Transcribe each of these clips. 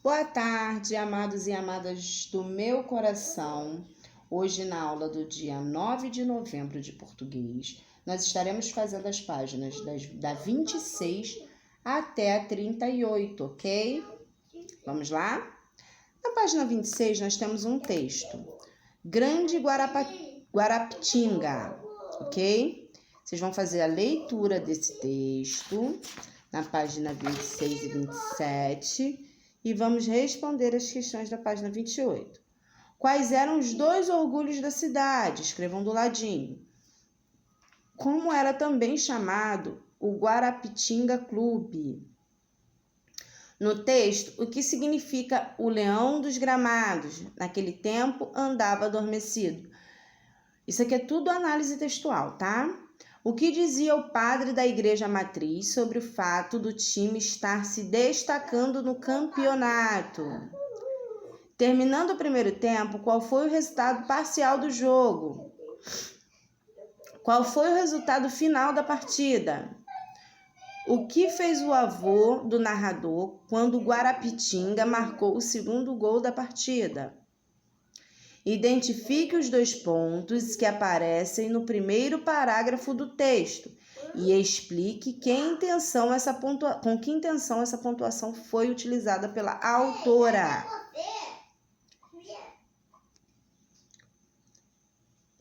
Boa tarde, amados e amadas do meu coração. Hoje, na aula do dia 9 de novembro de português, nós estaremos fazendo as páginas da 26 até a 38, ok? Vamos lá? Na página 26, nós temos um texto. Grande Guarapitinga, ok? Vocês vão fazer a leitura desse texto na página 26 e 27 e vamos responder as questões da página 28. Quais eram os dois orgulhos da cidade? Escrevam do ladinho. Como era também chamado o Guarapitinga Clube? No texto, o que significa o leão dos gramados? Naquele tempo, andava adormecido. Isso aqui é tudo análise textual, tá? O que dizia o padre da igreja matriz sobre o fato do time estar se destacando no campeonato? Terminando o primeiro tempo, qual foi o resultado parcial do jogo? Qual foi o resultado final da partida? O que fez o avô do narrador quando o Guarapitinga marcou o segundo gol da partida? Identifique os dois pontos que aparecem no primeiro parágrafo do texto e explique com que intenção essa pontuação foi utilizada pela autora.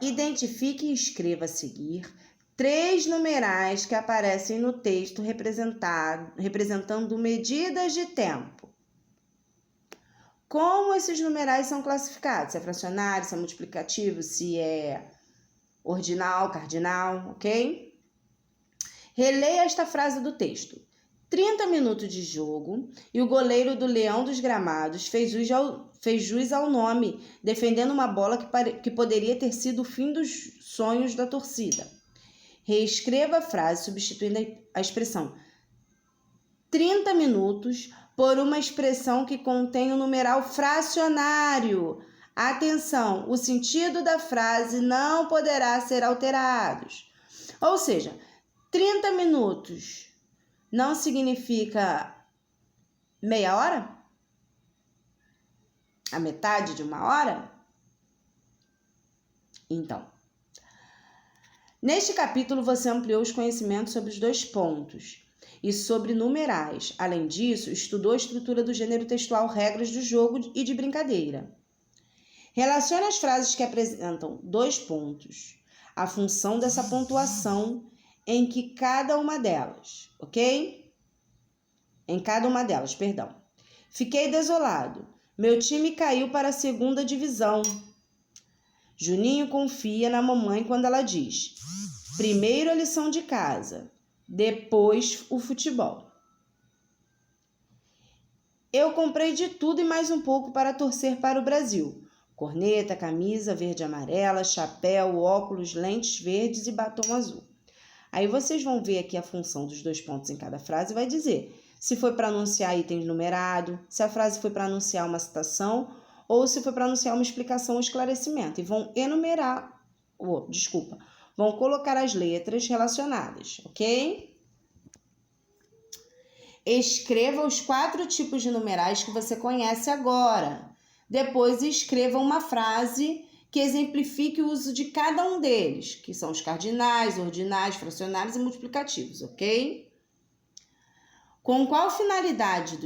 Identifique e escreva a seguir 3 numerais que aparecem no texto representando medidas de tempo. Como esses numerais são classificados? Se é fracionário, se é multiplicativo, se é ordinal, cardinal, ok? Releia esta frase do texto. 30 minutos de jogo e o goleiro do Leão dos Gramados fez jus ao nome, defendendo uma bola que poderia ter sido o fim dos sonhos da torcida. Reescreva a frase substituindo a expressão 30 minutos por uma expressão que contém o numeral fracionário. Atenção, o sentido da frase não poderá ser alterado. Ou seja, 30 minutos não significa meia hora? A metade de uma hora? Então, neste capítulo você ampliou os conhecimentos sobre os dois pontos e sobre numerais. Além disso, estudou a estrutura do gênero textual, regras do jogo e de brincadeira. Relacione as frases que apresentam dois pontos, a função dessa pontuação em cada uma delas, ok? Em cada uma delas, perdão. Fiquei desolado. Meu time caiu para a segunda divisão. Juninho confia na mamãe quando ela diz: primeiro a lição de casa, depois o futebol. Eu comprei de tudo e mais um pouco para torcer para o Brasil. Corneta, camisa verde e amarela, chapéu, óculos, lentes verdes e batom azul. Aí vocês vão ver aqui a função dos dois pontos em cada frase e vai dizer se foi para anunciar itens numerados, se a frase foi para anunciar uma citação ou se foi para anunciar uma explicação ou esclarecimento. E vão vão colocar as letras relacionadas, ok? Escreva os 4 tipos de numerais que você conhece agora. Depois escreva uma frase que exemplifique o uso de cada um deles, que são os cardinais, ordinais, fracionários e multiplicativos, ok? Com qual finalidade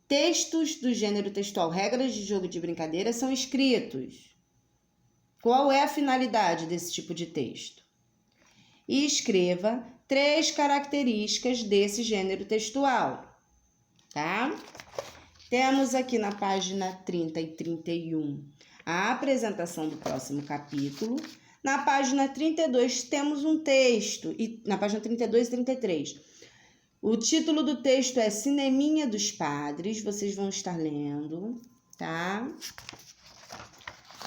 textos do gênero textual, regras de jogo de brincadeira são escritos? Qual é a finalidade desse tipo de texto? E escreva 3 características desse gênero textual, tá? Temos aqui na página 30 e 31 a apresentação do próximo capítulo. Na página 32 temos um texto, e na página 32 e 33. O título do texto é Cineminha dos Padres, vocês vão estar lendo, tá?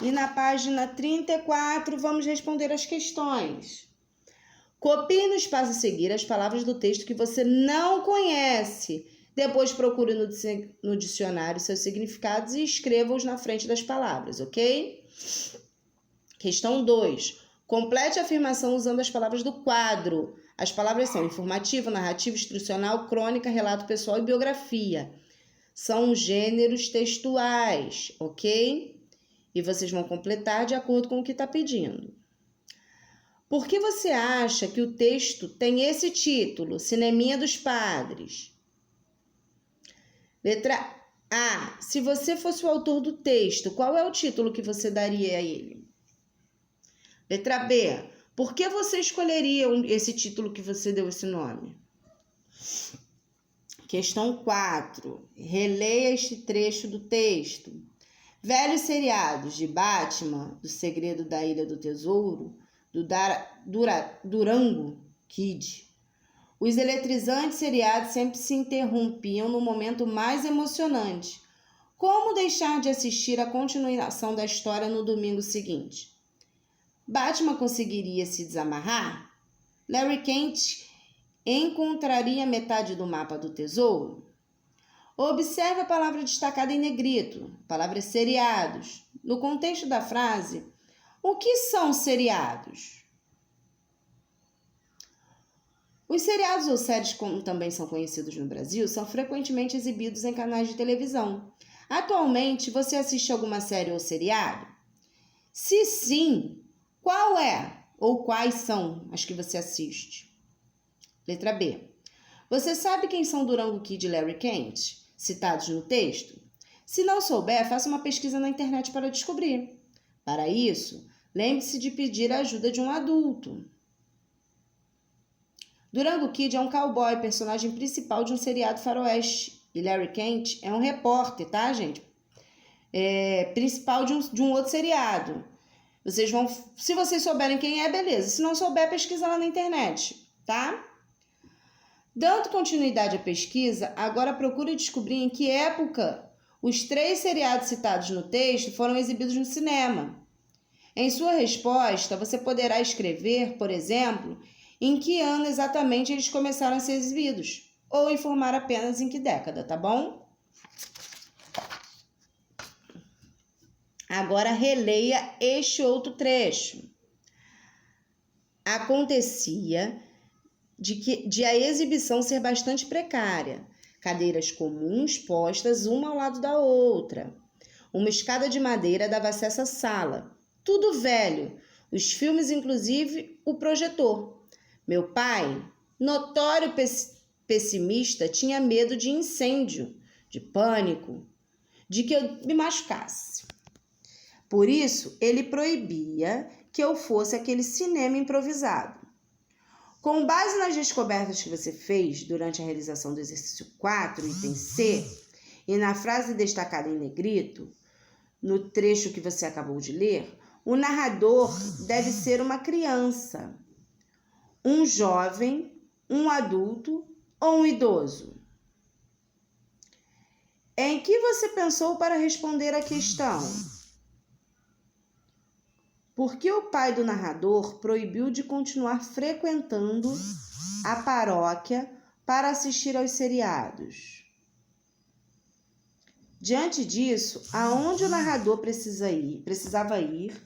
E na página 34 vamos responder as questões. Copie no espaço a seguir as palavras do texto que você não conhece. Depois procure no dicionário seus significados e escreva-os na frente das palavras, ok? Questão 2. Complete a afirmação usando as palavras do quadro. As palavras são informativo, narrativo, instrucional, crônica, relato pessoal e biografia. São gêneros textuais, ok? E vocês vão completar de acordo com o que está pedindo. Por que você acha que o texto tem esse título, Cineminha dos Padres? Letra A. Se você fosse o autor do texto, qual é o título que você daria a ele? Letra B. Por que você escolheria esse título que você deu esse nome? Questão 4. Releia este trecho do texto. Velhos seriados de Batman, do Segredo da Ilha do Tesouro, do Durango Kid. Os eletrizantes seriados sempre se interrompiam no momento mais emocionante. Como deixar de assistir a continuação da história no domingo seguinte? Batman conseguiria se desamarrar? Larry Kent encontraria metade do mapa do tesouro? Observe a palavra destacada em negrito, palavra seriados. No contexto da frase, o que são seriados? Os seriados ou séries, como também são conhecidos no Brasil, são frequentemente exibidos em canais de televisão. Atualmente, você assiste alguma série ou seriado? Se sim, qual é ou quais são as que você assiste? Letra B. Você sabe quem são Durango Kid e Larry Kent, citados no texto? Se não souber, faça uma pesquisa na internet para descobrir. Para isso, lembre-se de pedir a ajuda de um adulto. Durango Kid é um cowboy, personagem principal de um seriado faroeste. E Larry Kent é um repórter, tá, gente? Principal de um outro seriado. Vocês vão, se vocês souberem quem é, beleza. Se não souber, pesquisa lá na internet, tá? Dando continuidade à pesquisa, agora procure descobrir em que época os 3 seriados citados no texto foram exibidos no cinema. Em sua resposta, você poderá escrever, por exemplo, em que ano exatamente eles começaram a ser exibidos, ou informar apenas em que década, tá bom? Agora releia este outro trecho. Acontecia de a exibição ser bastante precária, cadeiras comuns postas uma ao lado da outra. Uma escada de madeira dava acesso à sala. Tudo velho, os filmes inclusive o projetor. Meu pai, notório pessimista, tinha medo de incêndio, de pânico, de que eu me machucasse. Por isso, ele proibia que eu fosse àquele cinema improvisado. Com base nas descobertas que você fez durante a realização do exercício 4, item C, e na frase destacada em negrito, no trecho que você acabou de ler, o narrador deve ser uma criança, um jovem, um adulto ou um idoso. Em que você pensou para responder à questão? Por que o pai do narrador proibiu de continuar frequentando a paróquia para assistir aos seriados? Diante disso, aonde o narrador precisava ir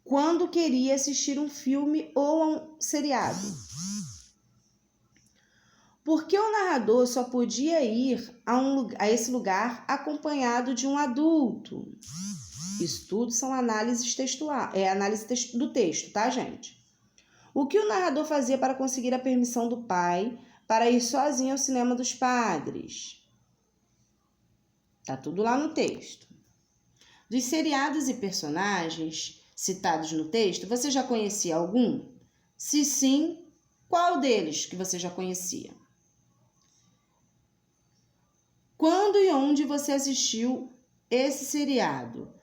quando queria assistir um filme ou a um seriado? Por que o narrador só podia ir a esse lugar acompanhado de um adulto? Isso tudo são análises textuais, análise do texto, tá, gente? O que o narrador fazia para conseguir a permissão do pai para ir sozinho ao cinema dos padres? Tá tudo lá no texto. Dos seriados e personagens citados no texto, você já conhecia algum? Se sim, qual deles que você já conhecia? Quando e onde você assistiu esse seriado?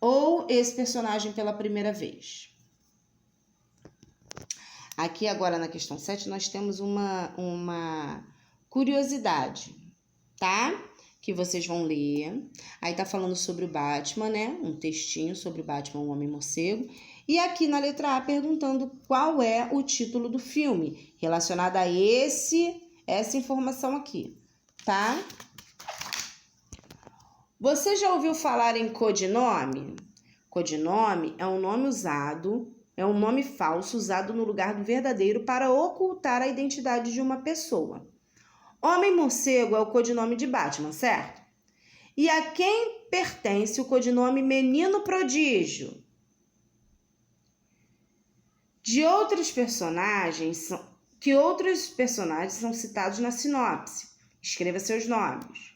Ou esse personagem pela primeira vez? Aqui agora na questão 7 nós temos uma curiosidade, tá? Que vocês vão ler. Aí tá falando sobre o Batman, né? Um textinho sobre o Batman, o Homem-Morcego. E aqui na letra A perguntando qual é o título do filme relacionado a essa informação aqui, tá? Você já ouviu falar em codinome? Codinome é um nome usado é um nome falso usado no lugar do verdadeiro para ocultar a identidade de uma pessoa. Homem-Morcego é o codinome de Batman, certo? E a quem pertence o codinome Menino Prodígio? Que outros personagens são citados na sinopse? Escreva seus nomes.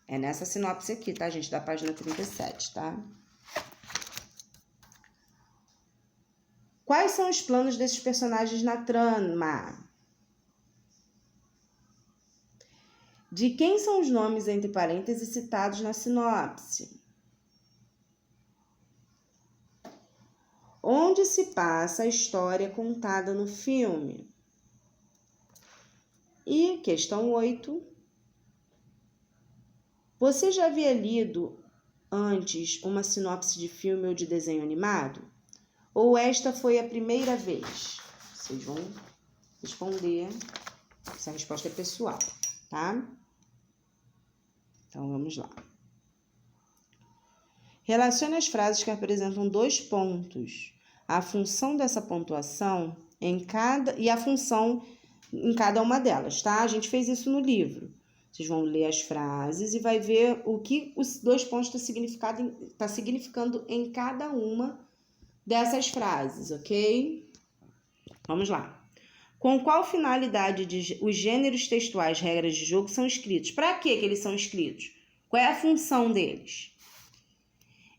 É nessa sinopse aqui, tá, gente? Da página 37, tá? Quais são os planos desses personagens na trama? De quem são os nomes entre parênteses citados na sinopse? Onde se passa a história contada no filme? E questão 8. Você já havia lido antes uma sinopse de filme ou de desenho animado? Ou esta foi a primeira vez? Vocês vão responder. Essa resposta é pessoal, tá? Então, vamos lá. Relacione as frases que apresentam 2 pontos. A função dessa pontuação e a função em cada uma delas, tá? A gente fez isso no livro. Vocês vão ler as frases e vai ver o que os 2 pontos tá significando em cada uma dessas frases, ok? Vamos lá. Com qual finalidade os gêneros textuais, regras de jogo são escritos? Para que eles são escritos? Qual é a função deles?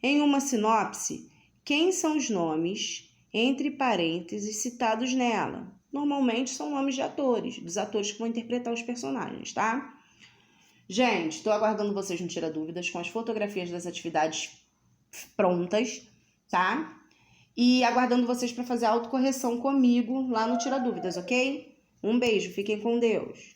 Em uma sinopse, quem são os nomes, entre parênteses, citados nela? Normalmente são nomes de atores, dos atores que vão interpretar os personagens, tá? Gente, estou aguardando vocês no Tira Dúvidas com as fotografias das atividades prontas, tá? E aguardando vocês para fazer a autocorreção comigo lá no Tira Dúvidas, ok? Um beijo, fiquem com Deus.